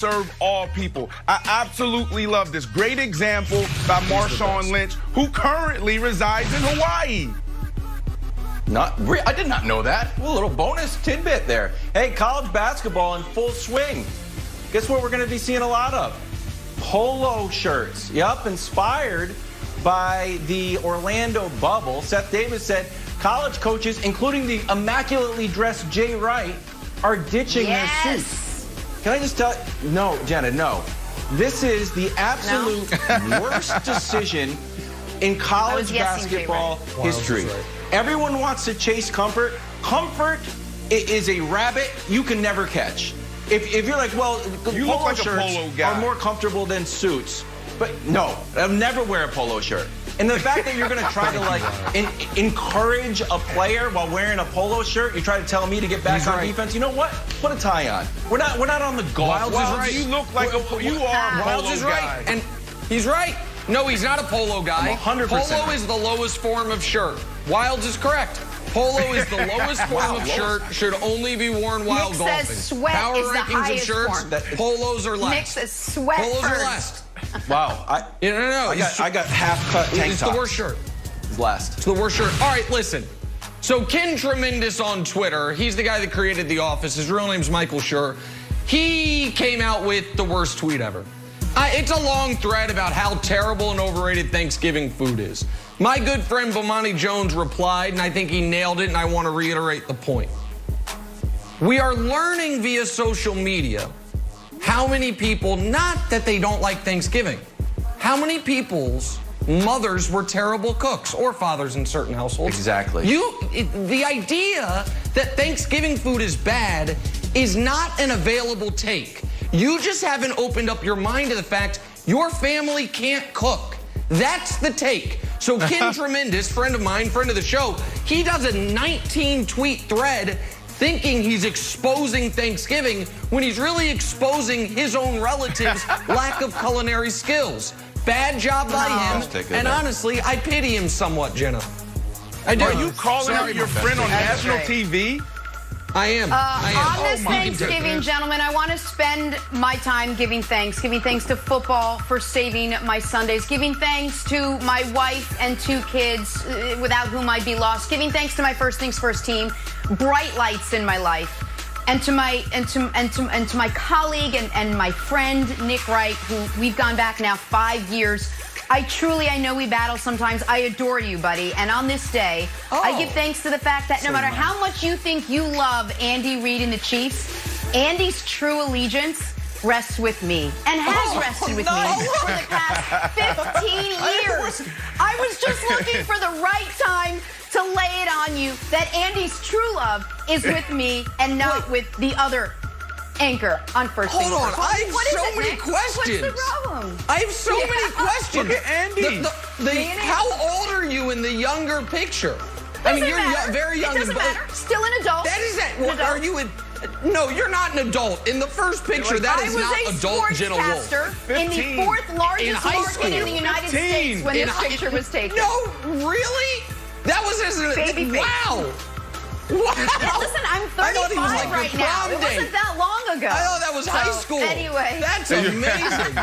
serve all people. I absolutely love this. Great example by Marshawn Lynch, who currently resides in Hawaii. I did not know that. A little bonus tidbit there. Hey, college basketball in full swing. Guess what we're going to be seeing a lot of? Polo shirts. Yep, inspired by the Orlando bubble. Seth Davis said college coaches, including the immaculately dressed Jay Wright, are ditching their suits. Can I just tell you? No, Jenna, no. This is the absolute worst decision in college basketball history. Everyone wants to chase comfort. Comfort is a rabbit you can never catch. If you're like, well, you polo look like shirts a polo guy. are more comfortable than suits. But no, I'll never wear a polo shirt. And the fact that you're going to try to like encourage a player while wearing a polo shirt, you try to tell me to get back on defense. You know what? Put a tie on. We're not on the golf. Wilds, you look like you are a polo guy. And he's right. No, he's not a polo guy. 100%. Polo is the lowest form of shirt. Wilds is correct. Polo is the lowest form of shirt, should only be worn while golfing. Nick says sweat Power is the rankings highest of shirts, form. polos are last. Nick says sweat Polos first. are last. Wow. No. I got half-cut tank It's tops. the worst shirt. It's last. It's the worst shirt. All right, listen. So Ken Tremendous on Twitter, he's the guy that created The Office. His real name's Michael Schur. He came out with the worst tweet ever. It's a long thread about how terrible and overrated Thanksgiving food is. My good friend Bomani Jones replied, and I think he nailed it, and I want to reiterate the point. We are learning via social media how many people, not that they don't like Thanksgiving, how many people's mothers were terrible cooks, or fathers in certain households. Exactly. The idea that Thanksgiving food is bad is not an available take. You just haven't opened up your mind to the fact your family can't cook. That's the take. So Ken Tremendous, friend of mine, friend of the show, he does a 19-tweet thread thinking he's exposing Thanksgiving when he's really exposing his own relatives' lack of culinary skills. Bad job by him, and honestly, I pity him somewhat, Jenna. I do. Are you calling out your friend on national TV? I am. On this Thanksgiving, gentlemen, I want to spend my time giving thanks to football for saving my Sundays, giving thanks to my wife and 2 kids without whom I'd be lost, giving thanks to my First Things First team, bright lights in my life, and to my colleague and my friend Nick Wright, who we've gone back now 5 years. I know we battle sometimes. I adore you, buddy. And on this day, I give thanks to the fact that no matter how much you think you love Andy Reid and the Chiefs, Andy's true allegiance rests with me and has rested with me for the past 15 years. I was just looking for the right time to lay it on you that Andy's true love is with me and not with the other anchor on First Things Hold on, First. I have so many questions. What's the problem? I have so many questions. Look at Andy. How old are you in the younger picture? I mean, you're very young. It doesn't matter. Still an adult. That is that. Well, are you no, you're not an adult. In the first picture, that is not adult Jenna Wolf. I was a sportscaster in the 4th largest market in the United States when this picture was taken. No, really? That was as a baby face. Wow. Wow. Listen, I'm 35 right now. It wasn't that long ago. I thought that was high school. Anyway. That's amazing.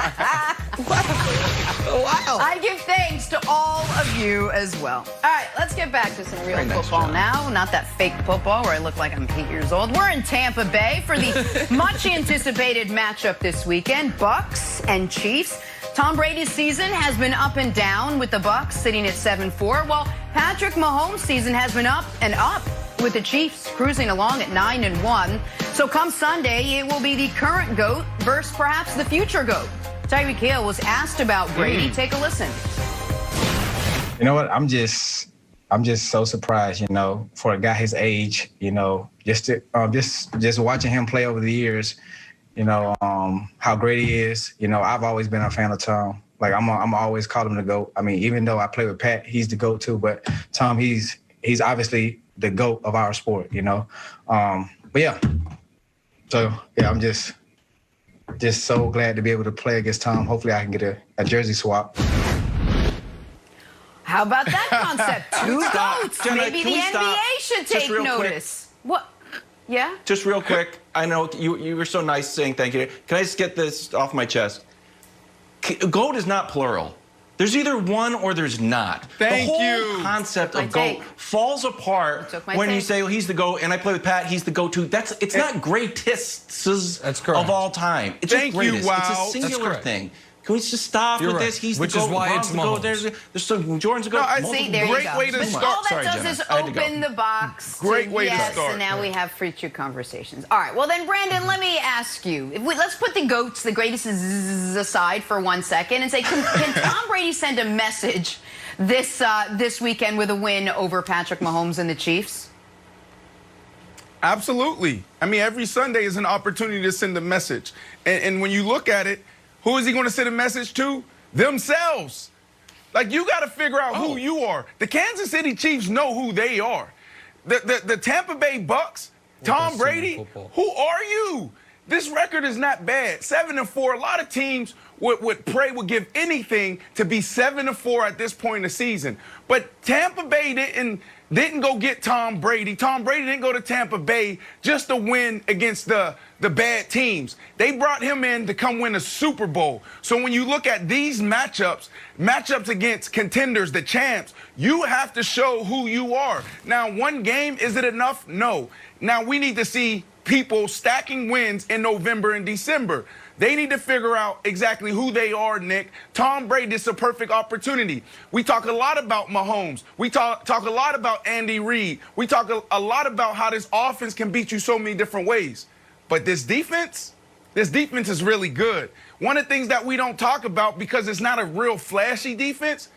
Wow. I give thanks to all of you as well. All right, let's get back to some real football now. Not that fake football where I look like I'm 8 years old. We're in Tampa Bay for the much anticipated matchup this weekend, Bucs and Chiefs. Tom Brady's season has been up and down with the Bucs sitting at 7-4, while Patrick Mahomes' season has been up and up with the Chiefs cruising along at 9-1. So come Sunday, it will be the current GOAT versus perhaps the future GOAT. Tyrek Hill was asked about Brady. Take a listen. You know what? I'm just so surprised, you know, for a guy his age, you know, just watching him play over the years, you know, how great he is. You know, I've always been a fan of Tom. Like I'm always call him the GOAT. I mean, even though I play with Pat, he's the GOAT too. But Tom, he's obviously the GOAT of our sport, you know. But yeah, so yeah, I'm just so glad to be able to play against Tom. Hopefully, I can get a jersey swap. How about that concept? 2 GOATs. Jenna, Maybe the NBA should take notice. What? Yeah? Just real quick. I know you were so nice saying thank you. Can I just get this off my chest? GOAT is not plural. There's either one or there's not. Thank you. The whole concept of GOAT falls apart when you say, well, he's the GOAT, and I play with Pat, he's the GOAT too. It's not greatest of all time. It's just greatest. Wow. It's a singular thing. Can we just stop with this? He's Which the GOAT. is why it's Mahomes. There's some Jordan's a GOAT. No, See, there you go. Way to start. All that does is open the box. Great way to start. And now we have future conversations. All right. Well, then, Brandon, let me ask you. Let's put the GOATs, the greatest aside for 1 second and say, can Tom Brady send a message this weekend with a win over Patrick Mahomes and the Chiefs? Absolutely. I mean, every Sunday is an opportunity to send a message. And when you look at it, who is he going to send a message to? Themselves. Like, you got to figure out who you are. The Kansas City Chiefs know who they are. The Tampa Bay Bucs, Tom Brady, who are you? This record is not bad. 7-4. A lot of teams would give anything to be 7-4 at this point in the season. But Tampa Bay didn't go get Tom Brady. Tom Brady didn't go to Tampa Bay just to win against the bad teams. They brought him in to come win a Super Bowl. So when you look at these matchups against contenders, the champs, you have to show who you are. Now, one game, is it enough? No. Now, we need to see people stacking wins in November and December. They need to figure out exactly who they are, Nick. Tom Brady is a perfect opportunity. We talk a lot about Mahomes. We talk a lot about Andy Reid. We talk a lot about how this offense can beat you so many different ways. But this defense is really good. One of the things that we don't talk about, because it's not a real flashy defense,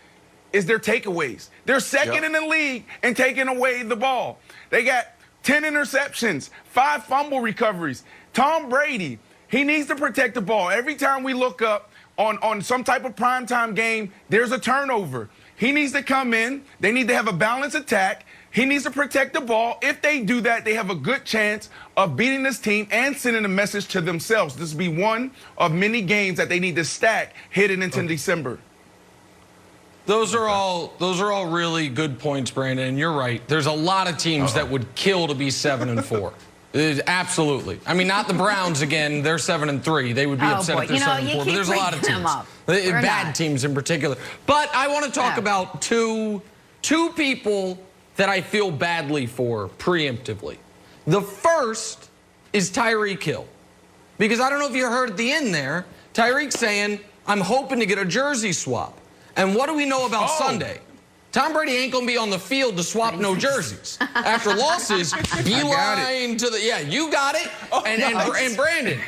is their takeaways. They're second in the league in taking away the ball. They got 10 interceptions, 5 fumble recoveries. Tom Brady, he needs to protect the ball. Every time we look up on some type of primetime game, there's a turnover. He needs to come in. They need to have a balanced attack. He needs to protect the ball. If they do that, they have a good chance of beating this team and sending a message to themselves. This will be one of many games that they need to stack heading into December. Those are all really good points, Brandon. And you're right. There's a lot of teams that would kill to be 7-4. Absolutely. I mean, not the Browns again. They're 7-3. They would be upset if they're 7-4. But there's a lot of teams, bad teams in particular. But I want to talk about two people that I feel badly for preemptively. The first is Tyrek Hill, because I don't know if you heard at the end there, Tyreek saying, "I'm hoping to get a jersey swap." And what do we know about Sunday? Tom Brady ain't going to be on the field to swap no jerseys. After losses, beeline to the... Yeah, you got it. And Brandon,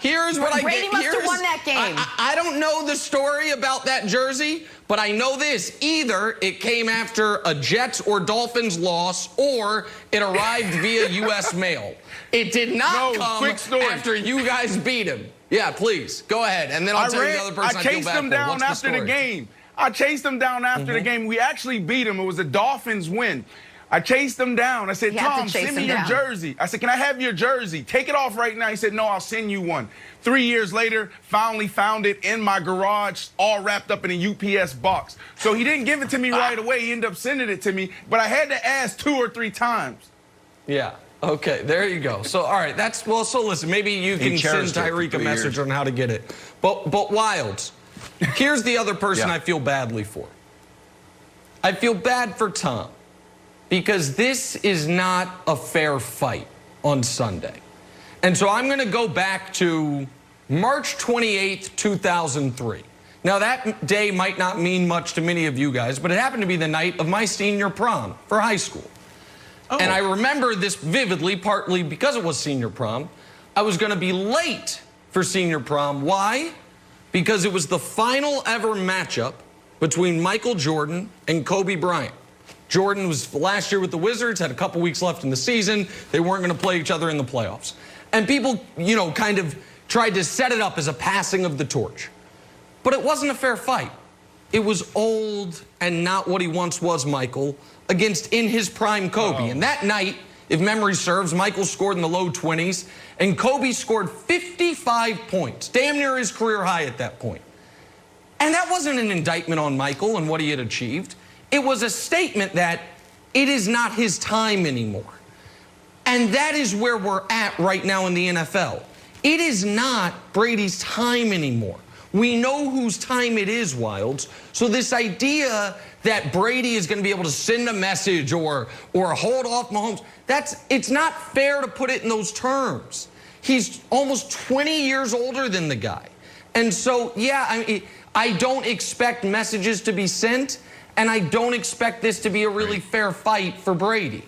here's what I get. Brady must have won that game. I don't know the story about that jersey, but I know this. Either it came after a Jets or Dolphins loss, or it arrived via U.S. mail. It did not come after you guys beat him. Yeah, please, go ahead. And then I'll tell you the other person I feel bad for. I chased them down after the game. I chased them down after the game. We actually beat them. It was a Dolphins win. I chased them down. I said, Tom, send me your jersey. I said, can I have your jersey? Take it off right now. He said, no, I'll send you one. 3 years later, finally found it in my garage, all wrapped up in a UPS box. So he didn't give it to me right away. He ended up sending it to me. But I had to ask 2 or 3 times. Yeah. Okay, there you go. So, all right, so listen, maybe you can send Tyreek a message on how to get it. But Wilds, here's the other person I feel badly for. I feel bad for Tom, because this is not a fair fight on Sunday. And so I'm going to go back to March 28th, 2003. Now, that day might not mean much to many of you guys, but it happened to be the night of my senior prom for high school. And I remember this vividly, partly because it was senior prom. I was going to be late for senior prom. Why? Because it was the final ever matchup between Michael Jordan and Kobe Bryant. Jordan was last year with the Wizards, had a couple weeks left in the season. They weren't going to play each other in the playoffs. And people, kind of tried to set it up as a passing of the torch. But it wasn't a fair fight. It was old and not what he once was, Michael, against in his prime Kobe. And that night, if memory serves, Michael scored in the low 20s, and Kobe scored 55 points, damn near his career high at that point. And that wasn't an indictment on Michael and what he had achieved. It was a statement that it is not his time anymore. And that is where we're at right now in the NFL. It is not Brady's time anymore. We know whose time it is, Wilds. So this idea that Brady is going to be able to send a message or hold off Mahomes, it's not fair to put it in those terms. He's almost 20 years older than the guy. And so, yeah, I don't expect messages to be sent, and I don't expect this to be a really fair fight for Brady.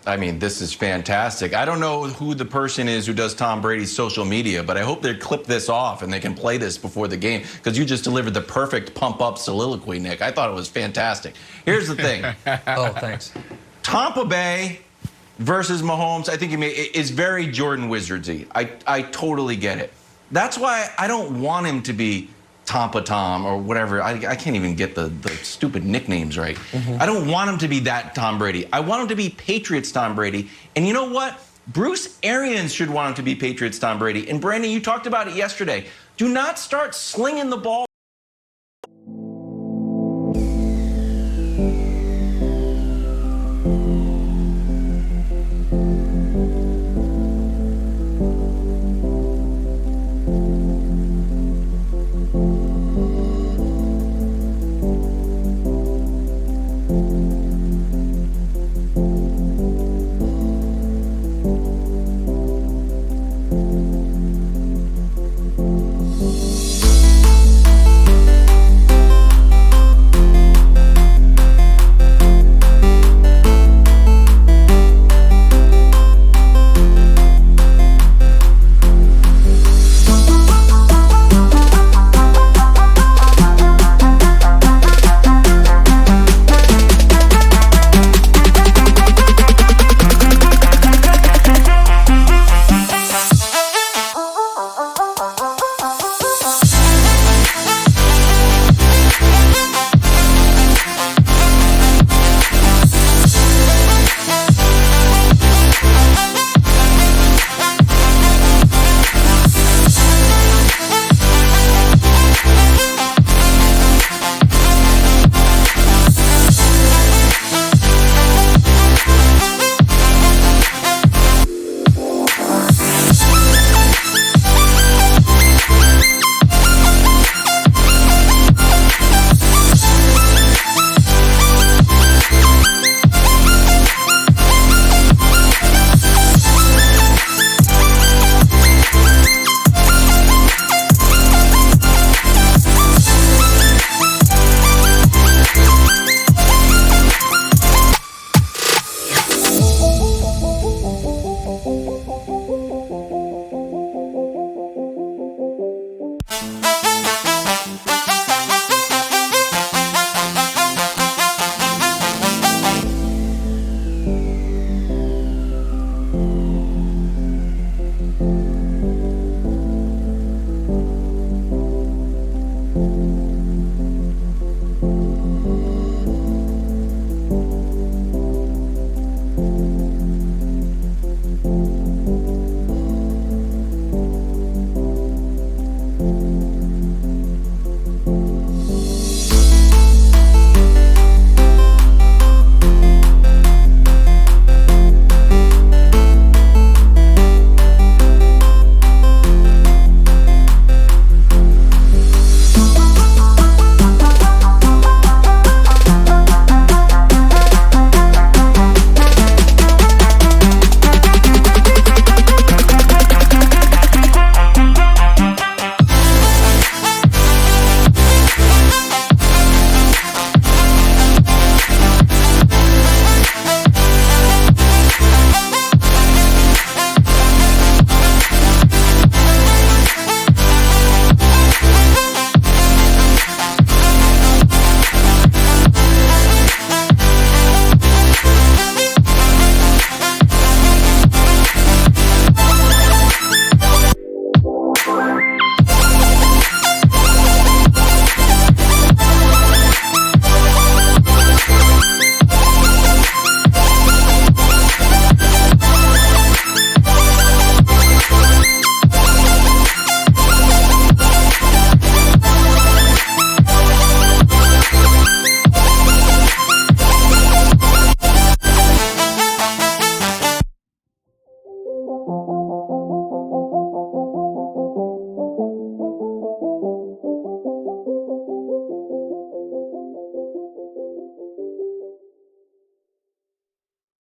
I mean, this is fantastic. I don't know who the person is who does Tom Brady's social media, but I hope they clip this off and they can play this before the game, because you just delivered the perfect pump-up soliloquy, Nick. I thought it was fantastic. Here's the thing. Oh, thanks. Tampa Bay versus Mahomes, I think is very Jordan Wizardsy. I totally get it. That's why I don't want him to be Tampa Tom or whatever. I can't even get the stupid nicknames right. I don't want him to be that Tom Brady. I want him to be Patriots Tom Brady. And you know what? Bruce Arians should want him to be Patriots Tom Brady. And Brandon, you talked about it yesterday. Do not start slinging the ball